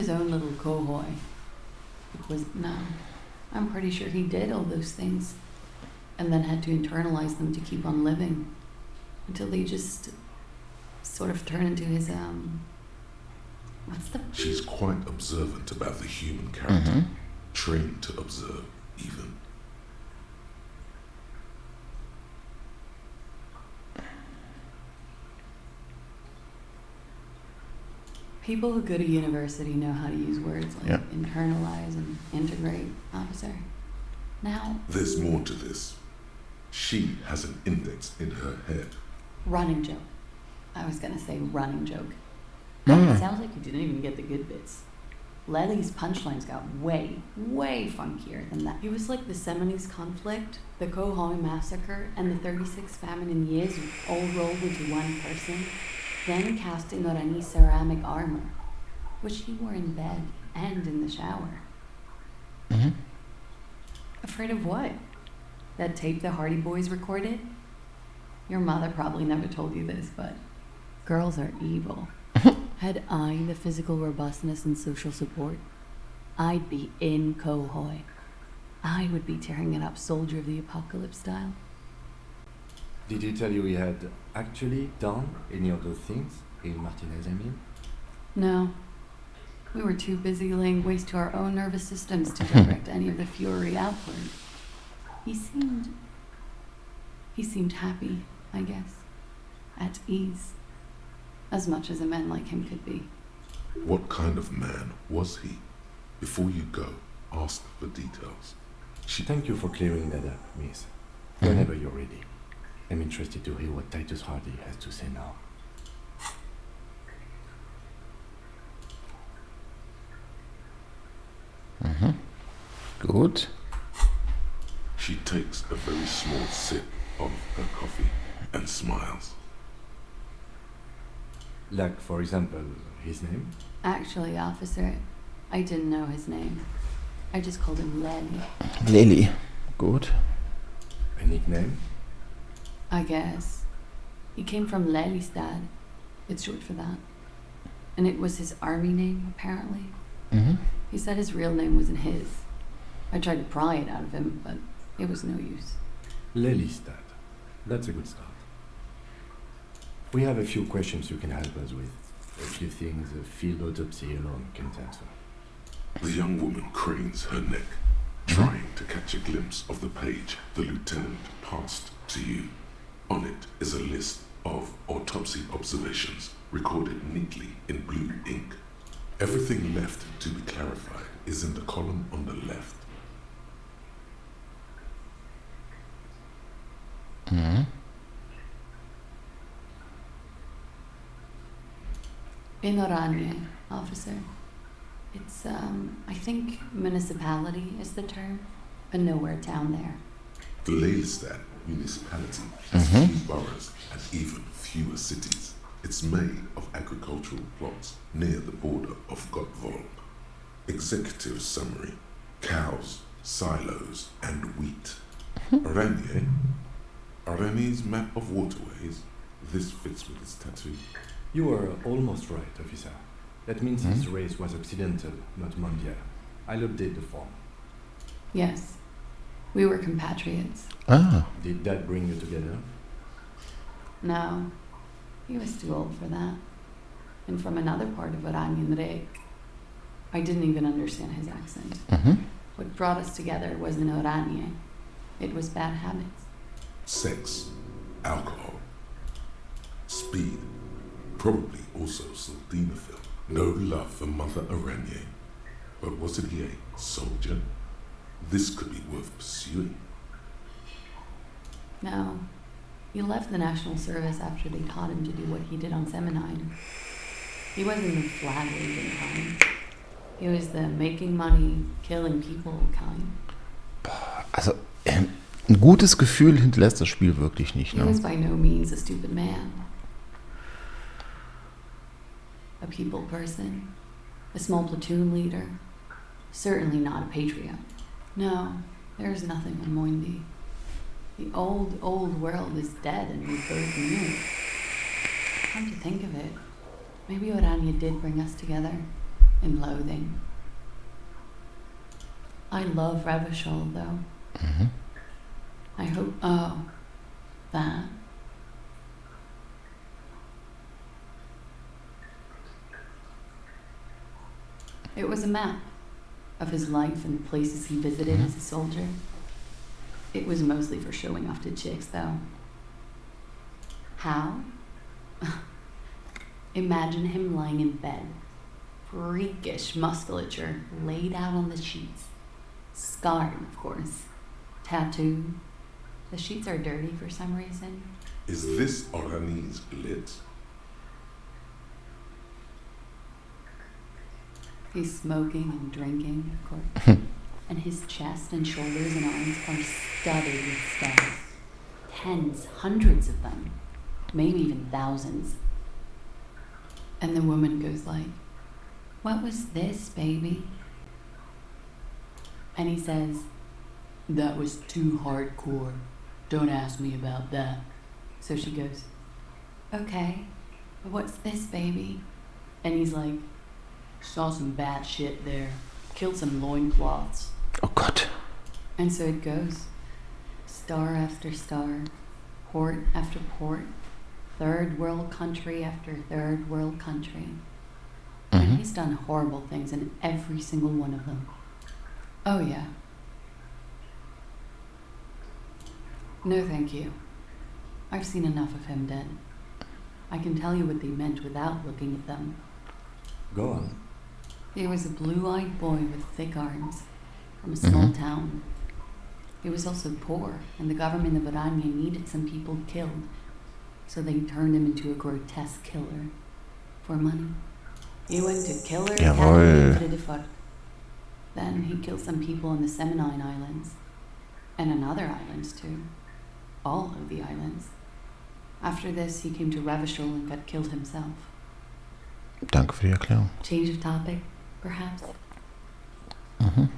his own little cohoi. No, I'm pretty sure he did all those things and then had to internalize them to keep on living until they just sort of turn into his, She's quite observant about the human character, trained to observe, even. People who go to university know how to use words like internalize and integrate, officer. Now... There's more to this. She has an index in her head. Running joke. I was gonna say running joke. It sounds like you didn't even get the good bits. Lely's punchlines got way, way funkier than that. He was like the Seminoles conflict, the Kohoi massacre, and the 36 famine in years all rolled into one person, then casting Orani's ceramic armor, which he wore in bed and in the shower. Afraid of what? That tape the Hardy Boys recorded? Your mother probably never told you this, but girls are evil. Had I the physical robustness and social support, I'd be in Kohoi. I would be tearing it up Soldier of the Apocalypse style. Did he tell you he had actually done any of those things in Martinez, I mean? No. We were too busy laying waste to our own nervous systems to direct any of the fury outward. He seemed happy, I guess. At ease. As much as a man like him could be. What kind of man was he? Before you go, ask for details. Thank you for clearing that up, miss. Whenever you're ready. I'm interested to hear what Titus Hardy has to say now. Gut. She takes a very small sip of her coffee and smiles. Like, for example, his name? Actually, officer, I didn't know his name. I just called him Lely. Lely. Gut. A nickname? I guess. He came from Lelystad. It's short for that. And it was his army name, apparently. He said his real name wasn't his. I tried to pry it out of him, but it was no use. Lelystad. That's a good start. We have a few questions you can help us with. A few things a field autopsy alone can't answer. The young woman cranes her neck, trying to catch a glimpse of the page the lieutenant passed to you. On it is a list of autopsy observations recorded neatly in blue ink. Everything left to be clarified is in the column on the left. In Oranje, officer. It's, I think municipality is the term, but nowhere town there. The Lelystad municipality has few boroughs and even fewer cities. It's made of agricultural plots near the border of Gotvold. Executive summary: cows, silos, and wheat. Oranje? Oranje's map of waterways. This fits with his tattoo. You were almost right, officer. That means his race was occidental, not mondial. I'll update the form. Yes. We were compatriots. Did that bring you together? No. He was too old for that. And from another part of Oranje. I didn't even understand his accent. What brought us together wasn't Oranje. It was bad habits. Sex, alcohol, speed, probably also sildenafil. No love for Mother Oranje. But wasn't he a soldier? This could be worth pursuing. No. He left the National Service after they taught him to do what he did on Seminine. He wasn't the flag-waving kind. He was the making money, killing people kind. Also, ein gutes Gefühl hinterlässt das Spiel wirklich nicht, He ne? was by no means a stupid man. A people person. A small platoon leader. Certainly not a patriot. No, there's nothing on Moindy. The old world is dead and we both knew it. Come to think of it, maybe Oranje did bring us together. in loathing. I love Revachol, though. Mhm. I hope. Oh, that. It was a map of his life and the places he visited as a soldier. It was mostly for showing off to chicks, though. How? Imagine him lying in bed, freakish musculature laid out on the sheets. Scarred, of course. Tattooed. The sheets are dirty for some reason. Is this Orani's lit? He's smoking and drinking, of course. And his chest and shoulders and arms are studded with stars. Tens, hundreds of them. Maybe even thousands. And the woman goes like, "What was this, baby?" And he says, "That was too hardcore. Don't ask me about that." So she goes, "Okay, but what's this, baby?" And he's like, "Saw some bad shit there. Killed some loincloths." Oh Gott. And so it goes. Star after star, port after port, third world country after third world country. And Mhm. he's done horrible things in every single one of them. Oh yeah. No thank you. I've seen enough of him dead. I can tell you what they meant without looking at them. Go on. He was a blue-eyed boy with thick arms from a small Mhm. town. He was also poor, and the government of Orania needed some people killed, so they turned him into a grotesque killer for money. He went to Killer Jawohl. Academy de Fort. Then he killed some people in the Seminine Islands, and on other islands too. All of the islands. After this, he came to Revachol and got killed himself. Danke für die Erklärung. Change of topic, perhaps? Mhm.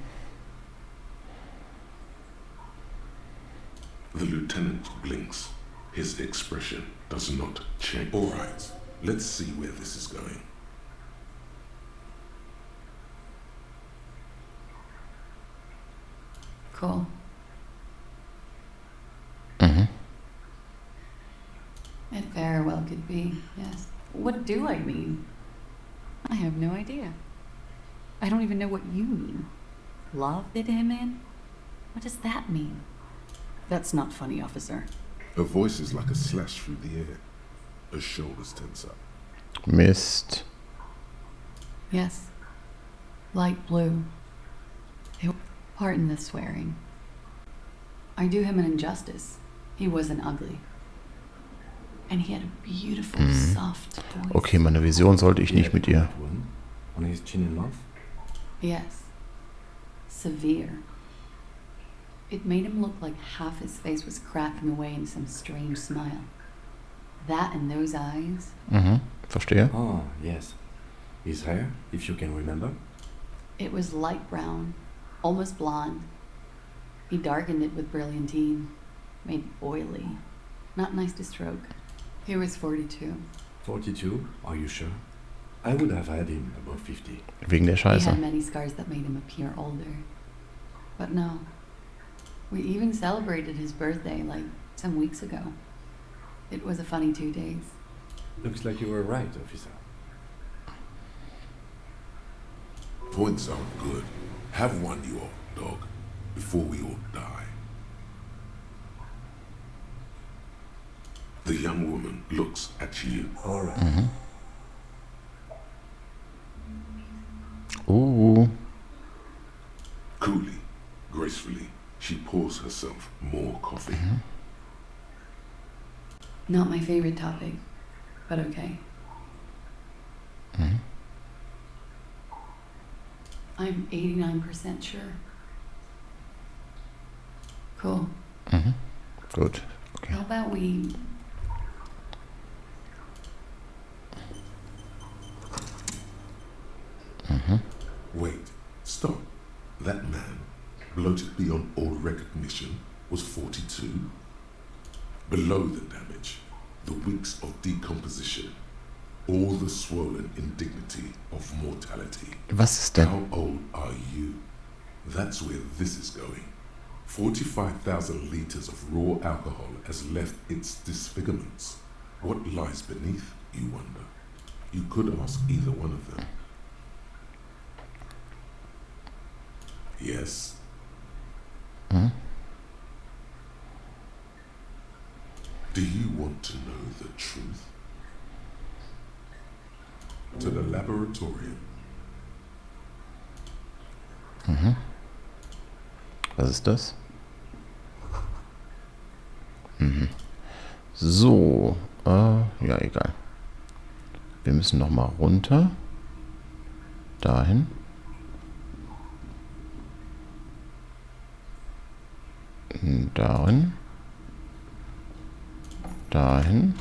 The lieutenant blinks. His expression does not change. All right, let's see where this is going. Cool. Mhm. It very well could be, yes. What do I mean? I have no idea. I don't even know what you mean. Love did him in? What does that mean? That's not funny, officer. Her voice is like a slash through the air. Her shoulders tense up. Mist. Yes. Light blue. Pardon the swearing. I do him an injustice. He wasn't ugly. And he had a beautiful, soft voice. Okay, meine Vision sollte ich nicht mit ihr. One on his chin and mouth. Yes. Severe. It made him look like half his face was cracking away in some strange smile. That and those eyes. Mhm. Verstehe. Ah, yes. His hair, if you can remember. It was light brown, almost blonde. He darkened it with brilliantine, made it oily. Not nice to stroke. He was 42. 42, are you sure? I would have had him above 50. Wegen der He had Scheiße. many scars that made him appear older. But no. We even celebrated his birthday like some weeks ago. It was a funny 2 days. Looks like you were right, officer. Points are good. Have one, you old dog, before we all die. The young woman looks at you. All right. Mhm. Ooh. Coolly, gracefully, she pours herself more coffee. Not my favorite topic, but okay. Mhm. I'm 89% sure. Cool. Mhm. Gut. Okay. How about we... Mhm. Wait, stop. That man, bloated beyond all recognition, was 42. Below the damage, the weeks of decomposition, All the swollen indignity of mortality. Was ist denn? How old are you? That's where this is going. 45,000 liters of raw alcohol has left its disfigurements. What lies beneath, you wonder? You could ask either one of them. Yes. Hm? Do you want to know the truth? To the laboratorium. Mhm. Was ist das? Mhm. So, ja, egal. Wir müssen noch mal runter. Dahin. Dahin. Dahin.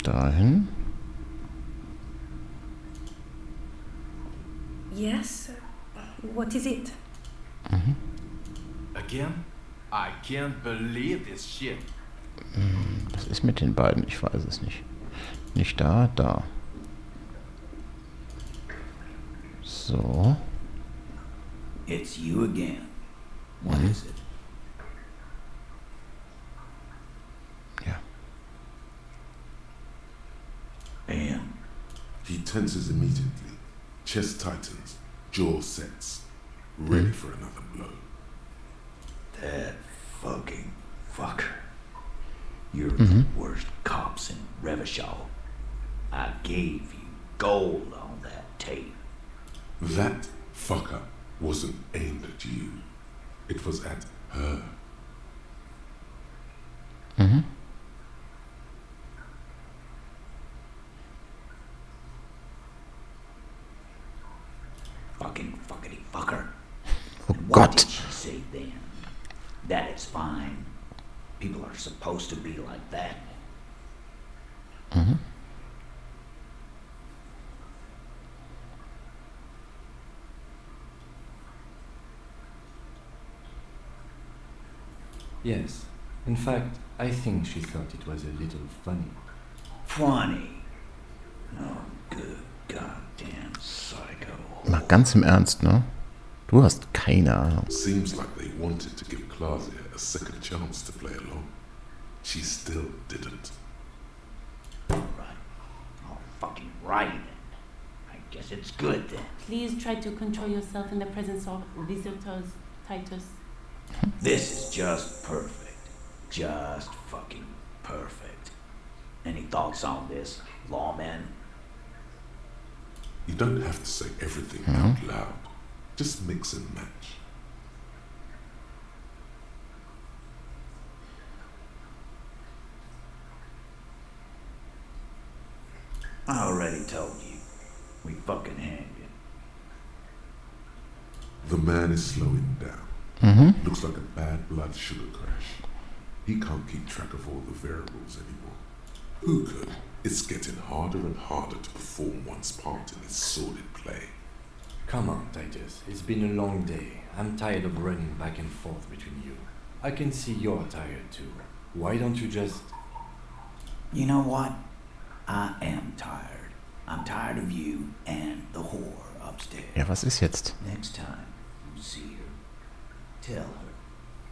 Dahin. Yes? What is it? Again? I can't believe this shit. Was ist mit den beiden? Ich weiß es nicht. Nicht da, da. So. It's you again. What is it? Ja. And He tenses immediately. Chest tightens. Jaw sets. Ready for another blow. that fucking fucker. You're the worst cops in Revachol. I gave you gold on that tape. That fucker wasn't aimed at you. It was at her. Mhm. Fucking fuckity fucker. Oh And what Gott. did she say then? That it's fine. People are supposed to be like that. Mhm. Yes. In fact, I think she thought it was a little funny. Funny. Oh, good goddamn psycho. Mal ganz im Ernst, ne? Du hast keine Ahnung. Seems like they wanted to give Klasia a second chance to play along. She still didn't. Right. Oh, fucking right then. I guess it's good then. Please try to control yourself in the presence of visitors, Titus. This is just perfect. Just fucking perfect. Any thoughts on this, lawman? You don't have to say everything out loud. Just mix and match. I already told you. We fucking hanged him. The man is slowing down. Mhm. Looks like a bad blood sugar crash. He can't keep track of all the variables anymore. Who could? It's getting harder and harder to perform one's part in this sordid play. Come on, Titus. It's been a long day. I'm tired of running back and forth between you. I can see you're tired too. Why don't you just... You know what? I am tired. I'm tired of you and the whore upstairs. Ja, was ist jetzt? Next time you see her, tell her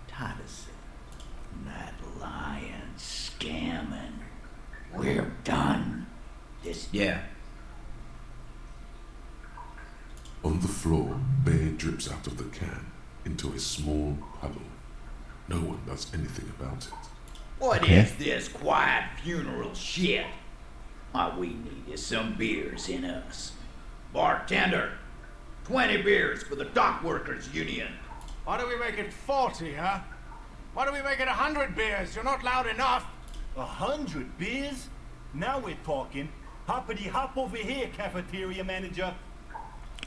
Titus said, that lying, scamming, we're done. This Yeah. On the floor, beer drips out of the can into a small puddle. No one does anything about it. What Okay. is this quiet funeral shit? All we need is some beers in us. Bartender, 20 beers for the Dock Workers Union. Why don't we make it 40, huh? Why don't we make it 100 beers? You're not loud enough. 100 beers? Now we're talking. Hoppity hop over here, cafeteria manager.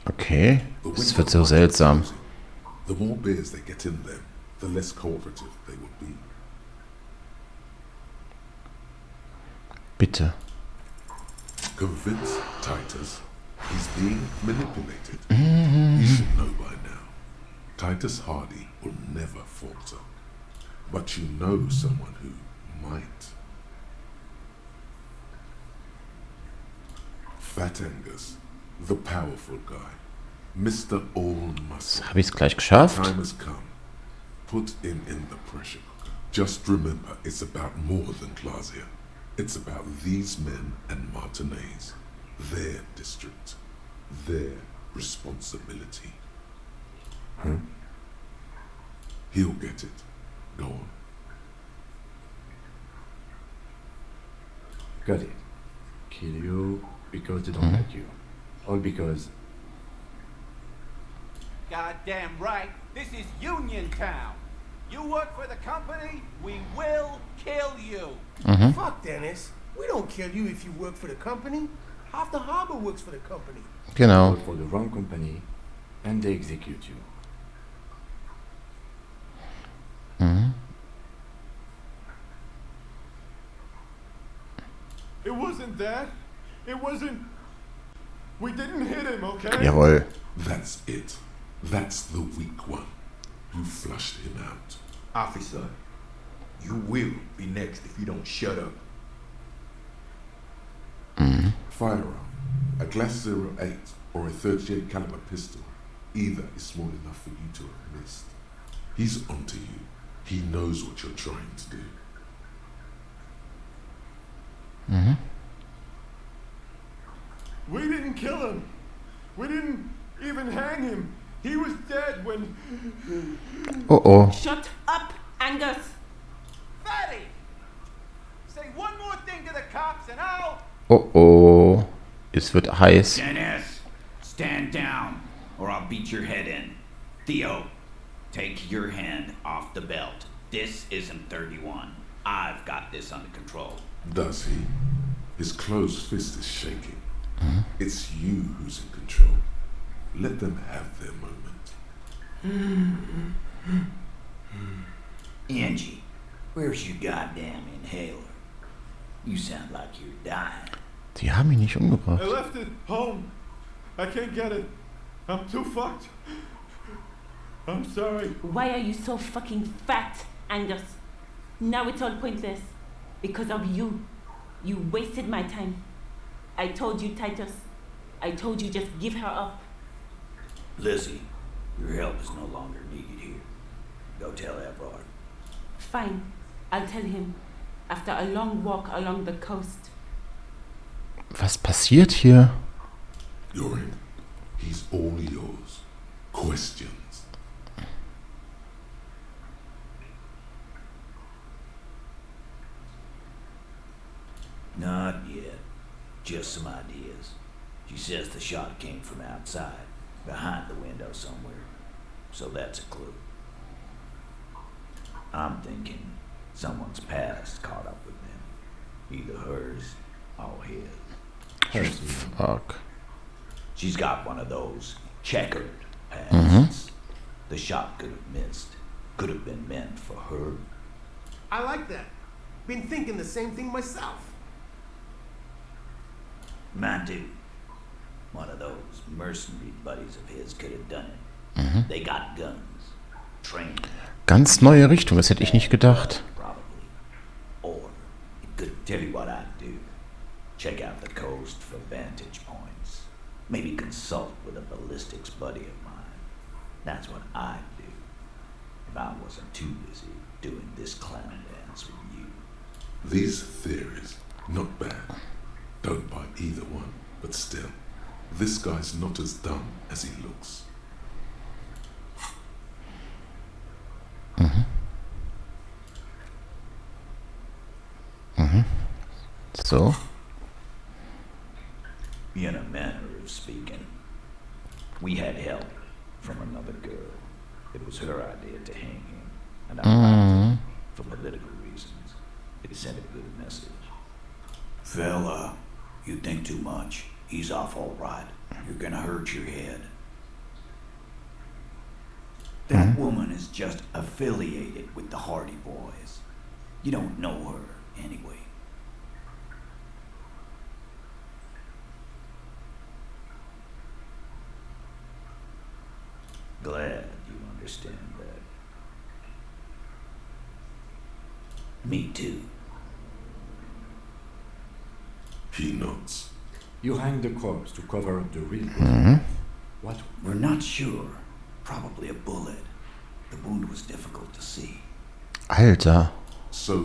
Okay. The Das window wird so market seltsam. closing. The more beers they get in them, the less cooperative they would be. Bitte. Convince Titus he's being manipulated. He should know by now. Titus Hardy will never falter. But you know someone who might. Fat Angus, the powerful guy, Mr. All Muscle. Habe ich es gleich geschafft? Time has come. Put him in the pressure cooker. Just remember, it's about more than Glazier. It's about these men and Martinez, their district, their responsibility. He'll get it. Go on. Got it. Kill you because they don't like you. All because Goddamn right. This is Union Town. You work for the company, we will kill you. Fuck, Dennis. We don't kill you if you work for the company. Half the harbor works for the company. Genau. work for the wrong company and they execute you. It wasn't that. It wasn't. We didn't hit him, okay? Jawohl. That's it. That's the weak one. You flushed him out. Officer, you will be next if you don't shut up. Firearm, a Glass 08 or a 38 caliber pistol. Either is small enough for you to have missed. He's onto you. He knows what you're trying to do. We didn't kill him. We didn't even hang him. He was dead when. Oh oh. Shut up, Angus. Fatty! Say one more thing to the cops and I'll... Oh oh. Es wird heiß. Dennis, stand down or I'll beat your head in. Theo, take your hand off the belt. This isn't 31. I've got this under control. Does he? His closed fist is shaking. It's you who's in control. Let them have their moment. Angie, where's your goddamn inhaler? You sound like you're dying. Die haben ihn nicht I umgebracht. left it home. I can't get it. I'm too fucked. I'm sorry. Why are you so fucking fat, Angus? Now it's all pointless. Because of you. You wasted my time. I told you, Titus. I told you just give her up. Lizzie, your help is no longer needed here. Go tell Everard. Fine. I'll tell him. After a long walk along the coast. Was passiert hier? You're in. He's all yours. Questions. Not yet. Just some ideas. She says the shot came from outside, behind the window somewhere. So that's a clue. I'm thinking someone's past caught up with them. Either hers or his. Fuck. She's got one of those checkered pasts. The shot could have missed. Could have been meant for her. I like that. Been thinking the same thing myself. Mine too. One of those mercenary buddies of his could have done it. They got guns. Trained. Ganz neue Richtung, das hätte ich nicht gedacht. Probably. Or it could tell you what I'd do. Check out the coast for vantage points. Maybe consult with a ballistics buddy of mine. That's what I'd do. If I wasn't too busy doing this clown dance with you. These theories, not bad. Don't buy either one, but still, this guy's not as dumb as he looks. So. In a manner of speaking, we had help from another girl. It was her idea to hang him, and I liked it for political reasons. It sent a good message. Fella, you think too much. He's off all right. You're gonna hurt your head. That woman is just affiliated with the Hardy Boys. You don't know her anyway. Glad you understand that. Me too. He nods. You hang the corpse to cover up the real body. What? We're not sure. Probably a bullet. The wound was difficult to see. Alter. So